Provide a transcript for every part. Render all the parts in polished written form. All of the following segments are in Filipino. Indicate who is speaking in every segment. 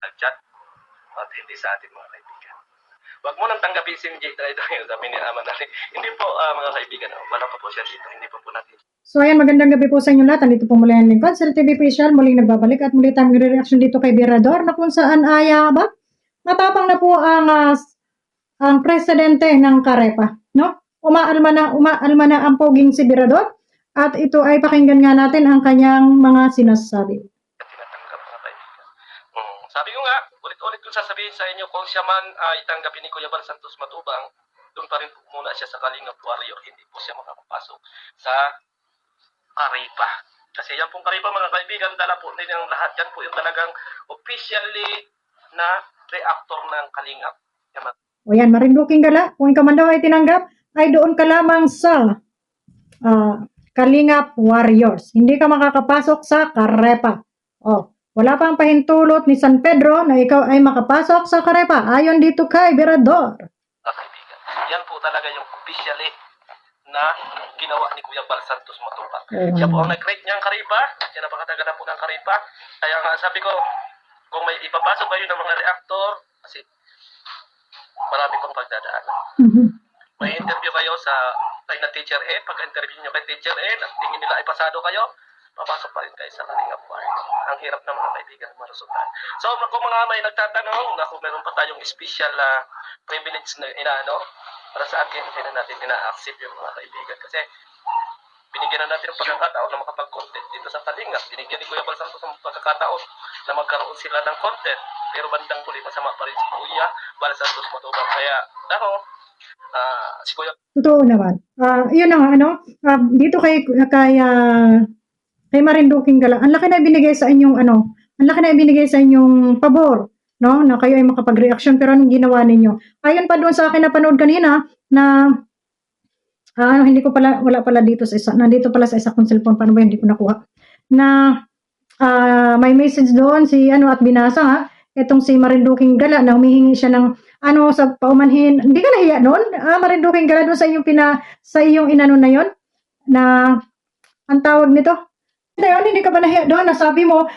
Speaker 1: nag-chat at hindi sa atin mga kaibigan. Huwag mo nang tanggapin si MJ tayo yung sabi ni Ama natin. Hindi po mga kaibigan, wala pa po siya dito, hindi pa po natin.
Speaker 2: So ayan, magandang gabi po sa inyo lahat. Andito po muli ang lingkod, Cell TV Official, muling nagbabalik at muli tayong reaction dito kay Virador na kung saan ay matapang na po ang presidente ng Karepa, no? Umaalma na ang poging si Virador at ito ay pakinggan nga natin ang kanyang mga sinasabi.
Speaker 1: Tinatanggap mga kaibigan. Sabi ko nga, ulit-ulit kong sasabihin sa inyo, kung siya man itanggapin ni Kuya Bal Santos Matubang, doon pa rin po muna siya sa Kalingap Warrior. Hindi po siya makapasok sa Karepa. Kasi yan pong Karepa mga kaibigan, dala po din ang lahat. Yan po yung talagang officially na reactor ng Kalingap.
Speaker 2: O yan, Marinduking Gala, kung ikaw man daw ay tinanggap, ay doon ka lamang sa Kalingap Warriors. Hindi ka makakapasok sa Karepa. O, wala pang pahintulot ni San Pedro na ikaw ay makapasok sa Karepa. Ayon dito kay Virador.
Speaker 1: Kaibigan, yan po talaga yung officially na ginawa ni Kuya Bal Santos Matubang. Siya po ang nag-create niyang Karepa. Siya napakatagal na po ng Karepa. Kaya nga sabi ko, kung may ipapasok kayo ng mga reactor, kasi marami pang pagdadaanan. May interview kayo sa kay na Teacher Ed. Pagka-interview nyo kay Teacher Ed, at tingin nila ay pasado kayo, papasok pa rin kayo sa Kalingap Warrior. Ang hirap ng mga kaibigan marusutan. So, kung mga may nagtatanong na kung meron pa tayong special privilege na para sa akin, hindi na natin ina-accept yung mga kaibigan. Kasi binigyan na natin ng pagkakataon na makapag-content dito sa Kalingap. Binigyan ni Kuya Bal Santos ng pagkakataon na magkaroon sila ng content. Pero bandang huli, masama pa rin si Kuya Bal Santos Matubang. Kaya, si Kuya...
Speaker 2: Totoo naman. Yun na nga, dito kay Marinduking Gala, ang laki na ibinigay sa inyong ang laki na ibinigay sa inyong pabor, no? Na kayo ay makapag-reaction, pero anong ginawa ninyo? Ayon pa doon sa akin na panood kanina na hindi ko pala, wala pala dito sa isa, nandito pala sa isa kong cellphone, paano ba hindi ko nakuha? Na may message doon si at binasa itong si Marinduking Gala na humihingi siya ng sa paumanhin. Hindi ka nahiya noon? Marinduking Gala doon sa iyong inano na yon na ang tawag nito. Ngayon, hindi ka ba nahiya doon? Nasabi mo,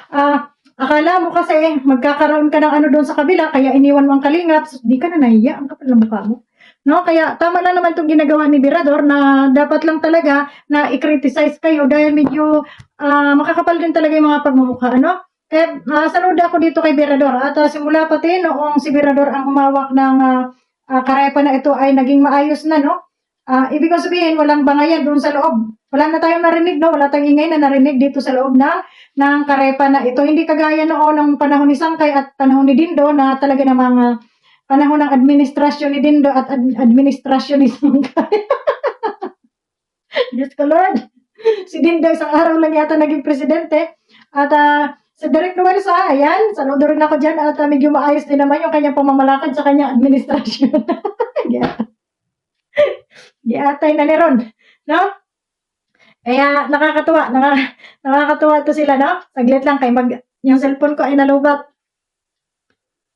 Speaker 2: akala mo kasi magkakaroon ka ng doon sa kabila, kaya iniwan mo ang Kalingap. Hindi ka na nahiya. Ang kapal ng mukha mo. No? Kaya tama lang naman itong ginagawa ni Virador na dapat lang talaga na i-criticize kayo dahil medyo makakapal din talaga yung mga pagmumukha. Kaya saludo ako dito kay Virador. At simula pati noong si Virador ang humawak ng Karepa na ito ay naging maayos na, no? Ibig sabihin, walang bangayan doon sa loob. Wala na tayong narinig, no? Wala tayong ingay na narinig dito sa loob ng Karepa na ito. Hindi kagaya noon ng panahon ni Sangkay at panahon ni Dindo na talaga namang panahon ng administrasyon ni Dindo at administrasyon ni Sangkay. Diyos ko Lord. Si Dindo isang araw lang yata naging presidente. At sa Direk Noel ayan, saludo rin ako dyan at medyo maayos din naman yung kanyang pamamalakad sa kanyang administrasyon. Yeah. Atay na ni Ron, no? Kaya nakakatuwa to sila, no? Saglit lang yung cellphone ko ay nalubat.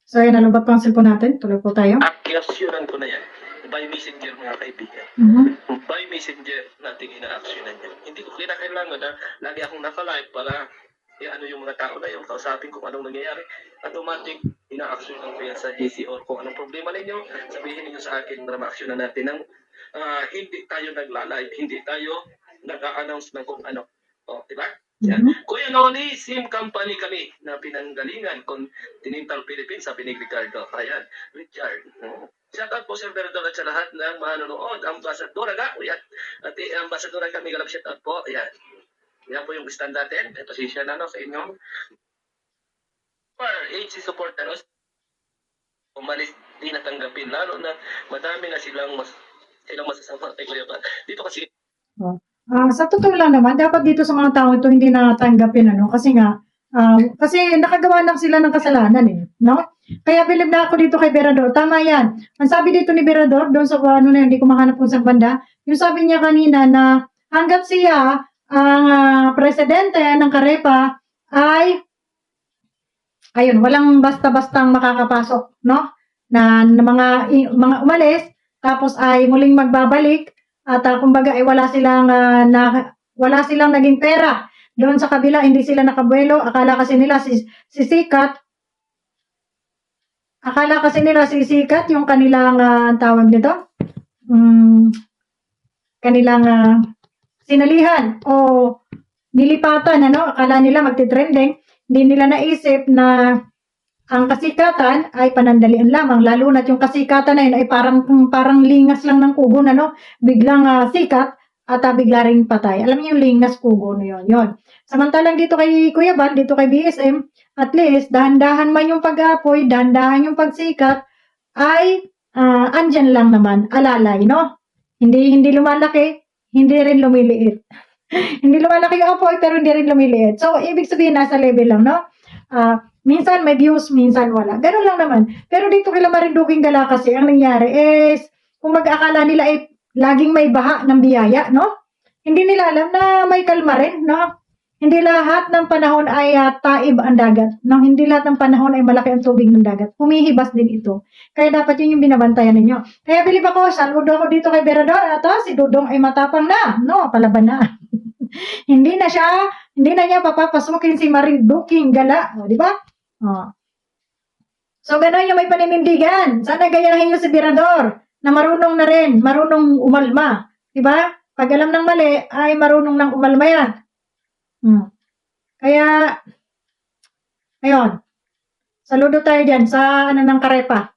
Speaker 2: So, ayan, nalubat po ang cellphone natin. Tuloy po tayo.
Speaker 1: Aksyonan ko na yan. By messenger mga kaibigan. By messenger natin ina-actionan yan. Hindi ko kinakailangan na lagi akong naka-live para yung mga tao na yung kausapin kung anong nangyayari. Automatic, ina-actionan ko yan sa GC or kung anong problema ninyo, sabihin niyo sa akin na ma-actionan natin ng hindi tayo nagla-live, hindi tayo nag-a-announce ng kung ano. Diba? Yan. Kuya Noli, SIM company kami na pinanggalingan Continental Philippines, sabi ni Ricardo. Ayan, Richard. Shout out po Sir Berdol at sa lahat ng manonood. Ambasadora ka, at ambasadora kami galap shout out po. Ayan. Yan po yung stand natin. Ito si siya sa inyong HC support umalis di natanggapin. Lalo na madami na silang masasama kay Kuya Bal. Dito kasi
Speaker 2: sa totoo lang naman, dapat dito sa mga tao ito hindi natanggapin, kasi nga, kasi nakagawa na sila ng kasalanan, no? Kaya bilib na ako dito kay Virador. Tama yan. Ang sabi dito ni Virador, doon sa hindi ko mahanap kung sa banda, yung sabi niya kanina na hanggat siya ang presidente ng Karepa ay ayun, walang basta-bastang makakapasok, no? Na mga umalis, tapos ay muling magbabalik, at kumbaga ay wala silang naging pera doon sa kabila, hindi sila nakabuelo. Akala kasi nila si Sikat Akala kasi nila sisikat yung kanilang tawag nito, mm, kanilang sinalihan o nilipatan, ano? Akala nila magti-trending. Hindi nila naisip na ang kasikatan ay panandalian lamang, lalo na't yung kasikatan na yun ay parang lingas lang ng kubo na, no? Biglang sikat at bigla ring patay. Alam niyo yung lingas kubo na yun, yun. Samantalang dito kay Kuya Bal, dito kay BSM, at least dahan-dahan man yung pag-apoy, dahan-dahan yung pagsikat, ay andyan lang naman, alalay, no? Hindi lumalaki, hindi rin lumiliit. Hindi lumalaki yung apoy, pero hindi rin lumiliit. So, ibig sabihin, nasa level lang, no? Minsan may views, minsan wala. Ganun lang naman. Pero dito kila Marinduking Gala kasi, ang nangyari is, kung mag-akala nila ay laging may baha ng biyaya, no? Hindi nila alam na may kalma rin, no? Hindi lahat ng panahon ay taib ang dagat, no? Hindi lahat ng panahon ay malaki ang tubig ng dagat. Humihibas din ito. Kaya dapat yun yung binabantayan ninyo. Kaya bilib ako, saludo ako dito kay Berador, at si Dudong ay matapang na, no? Palaban na. hindi na niya papapasukin si Marinduking Gala, o, di ba? Oh. So, gano'n yung may paninindigan. Sana gayahin nyo si Berador na marunong na rin, marunong umalma. Di ba? Pag alam ng mali, ay marunong nang umalma yan. Kaya, ayun. Saludo tayo dyan sa ng Karepa.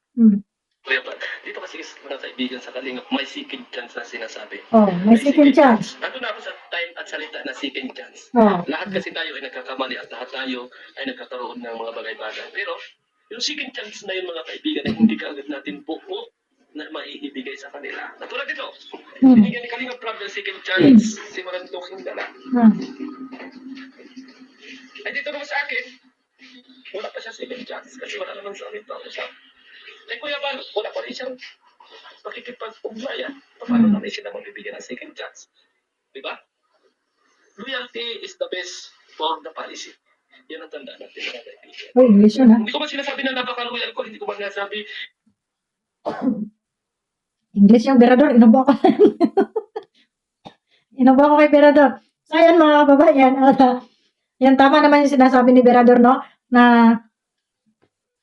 Speaker 1: Kuya Bal, dito kasi mga kaibigan sa Kalingap, may second chance na sinasabi.
Speaker 2: Oh, may second chance.
Speaker 1: Ando na ako sa time at salita na second chance.
Speaker 2: Oh.
Speaker 1: Lahat kasi tayo ay nagkakamali at lahat tayo ay nagkakaroon ng mga bagay-bagay. Pero, yung second chance na yun mga kaibigan ay hindi kaagad natin buo na maibigay sa kanila. Natulad dito, binigyan ni Kalingap Prab ng second chance si Marinduking Gala. Ay dito naman sa akin, wala pa siya second chance kasi wala naman sa amin pa ako sa ay Kuya Bal, wala pa rin siyang pakikipag-ugnayan. Paano namin sila magbibigyan ng second chance? Diba? Loyalty is the best for the policy. Yan ang tandaan natin mga kaibigan.
Speaker 2: Oh, English yun, ha?
Speaker 1: Hindi ko man sinasabi na napaka-loyal ko, hindi ko man nasabi.
Speaker 2: English yung Berador, inubo ako. Inubo ako kay Berador. So, yan mga kababayan, yan tama naman yung sinasabi ni Berador, no? Na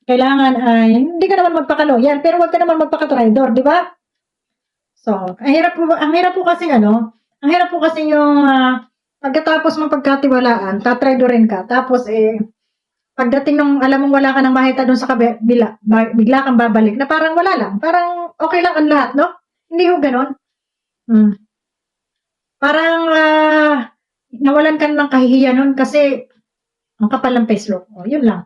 Speaker 2: kailangan ay hindi ka naman magpaka-loyal, pero wag ka naman magpaka-traidor, di ba? So, ang hirap po kasi ang hirap po kasi yung pagkatapos mong pagkatiwalaan, tatraidorin ka, tapos pagdating nung alam mong wala ka nang mahita doon sa kabila, bigla kang babalik na parang wala lang, parang okay lang ang lahat, no? Hindi ho ganon. Parang nawalan ka ng kahihiyan nun kasi ang kapal ng peslo. O, yun lang.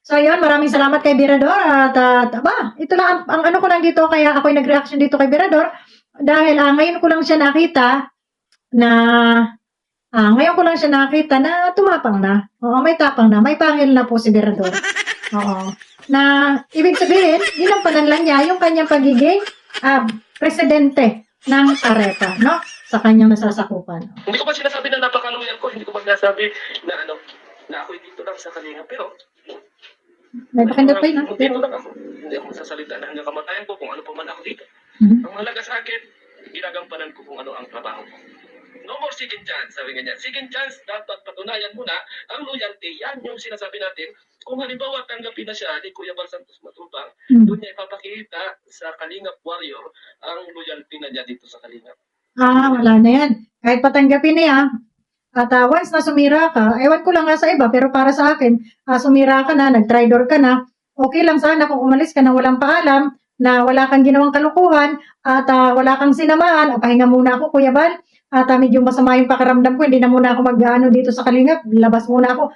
Speaker 2: So, yun, maraming salamat kay Berador at ito lang, ang ano ko lang dito, kaya ako'y nag-reaction dito kay Berador dahil ngayon ko lang siya nakita na tumapang na. Oo, may tapang na, may pangil na po si Berador. Oo. Na, ibig sabihin, ginampanan lang niya yung kanyang pagiging presidente ng Karepa, no? Sa kanyang nasasakupan.
Speaker 1: Hindi ko ba sinasabi na napaka-loyal ko, hindi ko ba sinasabi na na ako'y dito lang sa Kalingap, pero
Speaker 2: may pakindot pa yun, ha?
Speaker 1: Dito lang ako. Hindi ako sasalita na hanggang kamatayan ko kung ano pa man ako dito. Ang mahalaga sa akin, ginagampanan ko kung ano ang trabaho ko. No more second chance, sabi ganyan. Second chance, dapat patunayan mo na ang loyalty. Yan yung sinasabi natin. Kung halimbawa tanggapin na siya ni Kuya Bal Santos Matubang, doon niya ipapakita sa Kalingap Warrior ang loyalty na niya dito sa Kalingap.
Speaker 2: Wala na yan. Kahit patanggapin niya, at once na sumira ka, ewan ko lang nga sa iba, pero para sa akin, sumira ka na, nag-traidor ka na, okay lang sana kung umalis ka na walang paalam, na wala kang ginawang kalukuhan, at wala kang sinamahan, pahinga muna ako, Kuya Bal, at medyo masama yung pakiramdam ko, hindi na muna ako mag-ano dito sa Kalingap, labas muna ako.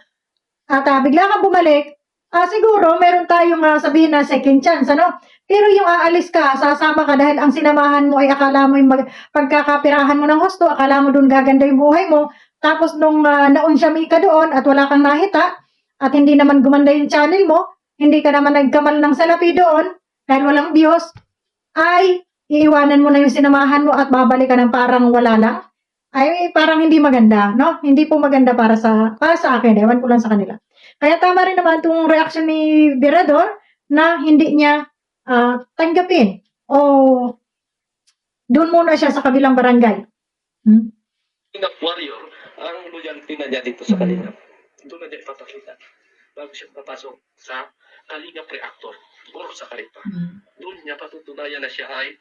Speaker 2: At bigla kang bumalik, siguro meron tayong sabihin na second chance, ano? Pero yung aalis ka, sasama ka dahil ang sinamahan mo ay akala mo yung pagkakapirahan mo ng husto, akala mo dun gaganda yung buhay mo, tapos nung naunsyami ka doon at wala kang nakita at hindi naman gumanda yung channel mo, hindi ka naman nagkamal ng salapi doon dahil walang views, ay iiwanan mo na yung sinamahan mo at babalik ka ng parang wala lang. Ay parang hindi maganda, no? Hindi po maganda para sa akin, ewan ko lang sa kanila. Kaya tama rin naman itong reaction ni Berador na hindi niya tanggapin o doon muna siya sa kabilang barangay.
Speaker 1: Kalingap Warrior, ang loyalty na niya dito sa Kalingap. Doon na niya ipapakita. bago siya papasok sa Kalingap Reactor or sa Karipa. Doon niya patutunayan na siya ay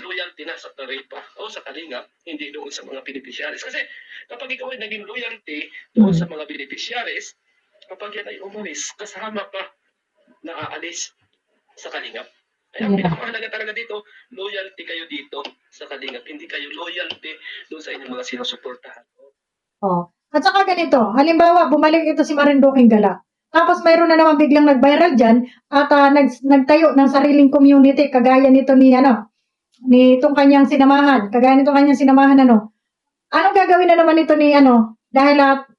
Speaker 1: loyalty na sa Karipa o sa Kalingap, hindi doon sa mga beneficiaries. Kasi kapag ikaw ay naging loyalty doon sa mga beneficiaries, kapag yan ay umalis, kasama ka na aalis sa Kalingap. Kaya ang pinakamahalaga talaga dito, loyalty kayo dito sa Kalingap. Hindi kayo loyalty doon sa inyong mga sinusuportahan.
Speaker 2: Oh. At saka ganito, halimbawa, bumalik ito si Marinduquing Gala. Tapos mayroon na naman biglang nag-viral dyan at nagtayo ng sariling community kagaya nito ni itong kanyang sinamahan. Kagaya nitong kanyang sinamahan Anong gagawin na naman ito ni dahil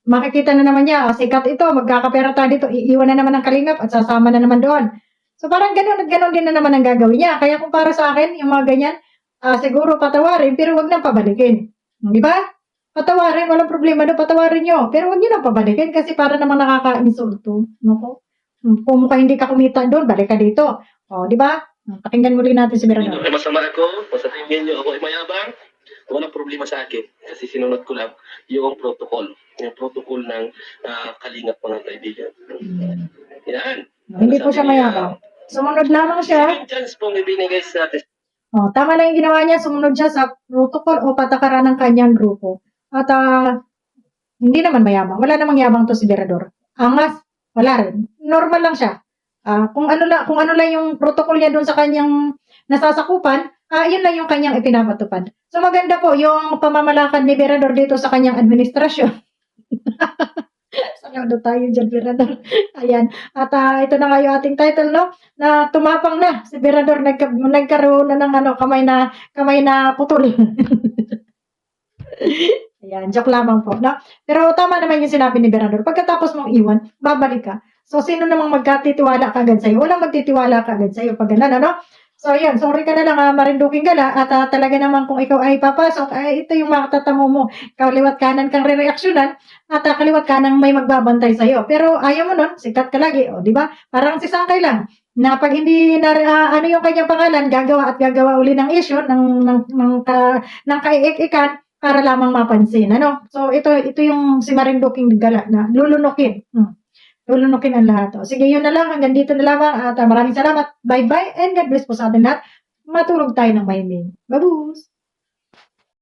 Speaker 2: makikita na naman niya, sikat ito, magkakapera tayo dito, iiwan na naman ang Kalingap at sasama na naman doon. So parang gano'n at gano'n din na naman ang gagawin niya. Kaya kung para sa akin, yung mga ganyan, siguro patawarin, pero wag nang pabalikin. Di ba? Patawarin, walang problema doon, patawarin nyo. Pero wag nyo nang pabalikin kasi para naman nakaka-insulto. Kung mukha hindi ka kumita doon, balik ka dito. O, di ba? Pakinggan muli natin si Mirador.
Speaker 1: Hindi masama ako, basta tingin nyo ako ay mayabang, walang problema sa akin. Kasi sinunod ko lang yung protocol ng Kalingap mga kaibigan. Yan.
Speaker 2: Hindi po siya mayabang. Sumunod lamang siya.
Speaker 1: Second chance pong ibinigay sa atin.
Speaker 2: Oh, tama lang yung ginawa niya, sumunod siya sa protocol o patakaran ng kanyang grupo. At hindi naman mayabang. Wala namang yabang to si Mirador. Angas, wala rin. Normal lang siya. Kung ano lang yung protocol niya doon sa kanyang nasasakupan, yun lang yung kanyang ipinapatupad. So maganda po yung pamamalakad ni Mirador dito sa kanyang administrasyon. Saludo tayo dyan, Mirador. Ayan. At ito na nga yung ating title, no? Na tumapang na si Mirador, nagkaroon na ng kamay na putol. Ayan, joke lamang po, no? Pero tama naman yung sinabi ni Mirador. Pagkatapos mong iwan, babalik ka. So, sino namang magkatitiwala kagad sa'yo? Walang magtitiwala kagad sa'yo pag ganun, ano? So, yun. Sorry ka na lang, Marinduquing Gala. At talaga naman kung ikaw ay papasok, ito yung makatatamo mo. Kaliwat kanan kang re-reaksyonan at kaliwat kanan may magbabantay sa'yo. Pero ayaw mo nun, sikat ka lagi. O, di ba? Parang si Sangkay lang. Na pag hindi na, yung kanyang pangalan, gagawa uli ng issue, ng kaiik-ikan, para lamang mapansin, ano? So, ito yung si Marinduquing Gala na lulunukin. Lulunukin ang lahat. O, sige, yun na lang. Hanggang dito na lamang. At maraming salamat. Bye-bye and God bless po sa atin lahat. Matulog tayo ng mahimbing. Babus!